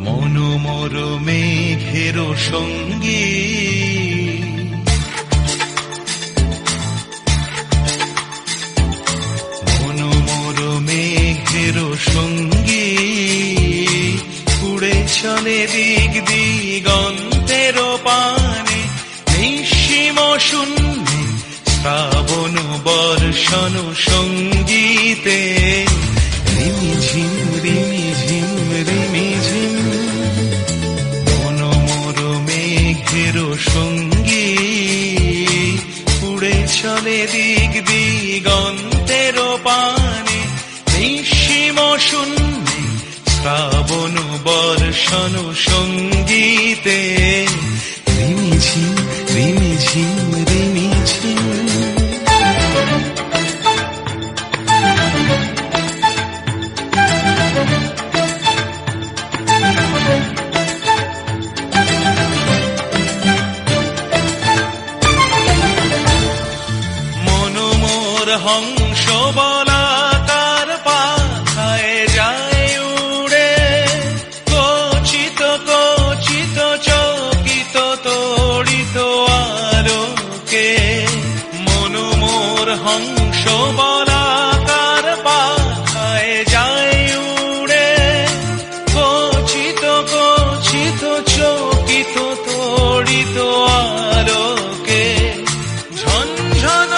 মনোমর মেঘের সঙ্গী মনোমর মেঘের সঙ্গী উড়ে চলে দিক দিগন্তের পানে নিঃসীম শূন্যে শ্রাবণ বর্ষণ সঙ্গীতে রিমিঝিম রিমিঝিম রিমিঝিম মনোমর মেঘের সঙ্গী উড়ে চলে দিক দিগন্তের পানে নিঃসীম শূন্যে শ্রাবণ বর্ষণ সঙ্গীতে রিমিঝিম রিমিঝিম রিমিঝিম হংস বলাকার পাখায় যায় উড়ে কচিত কচিত চকিত তড়িত আলোকে মনোমর হংস বলাকার পাখায় যায় উড়ে কচিত কচিত চকিত তড়িত আলোকে ঝনঝন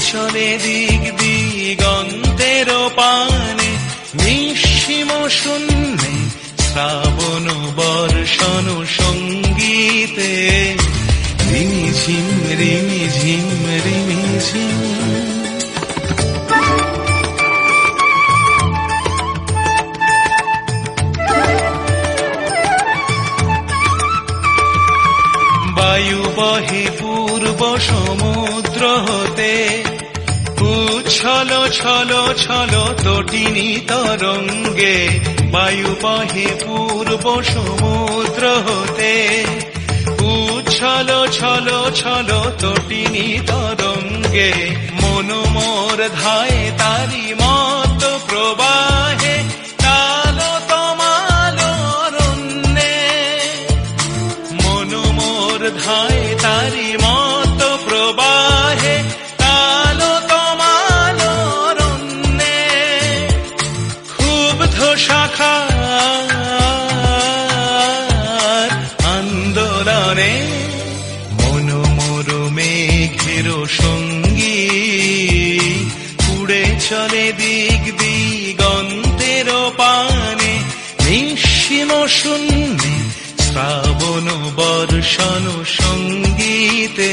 চলে দিক দিগন্তের পানে নিঃসীম শূন্যে শ্রাবণ বর্ষণ সঙ্গীতে রিমিঝিম রিমিঝিম রিমিঝিম বায়ু বহে পূর্ব সমুদ্র হতে উচ্ছল ছল ছল তটিনী তরঙ্গে বায়ু বহে পূর্ব সমুদ্র হতে উচ্ছল ছল ছল তটিনী তরঙ্গে মনোমর ধায় তারি মত প্রবাহে তাল তমাল অরণ্যে মনোমর ধায় তারি মত প্রবাহে তাল তমাল অরণ্যে ক্ষুব্ধ শাখার আন্দোলনে মনোমর মেঘের সঙ্গী উড়ে চলে দিক দিগন্তের পানে নিঃসীম শূন্যে শ্রাবণ বর্ষণ সঙ্গীতে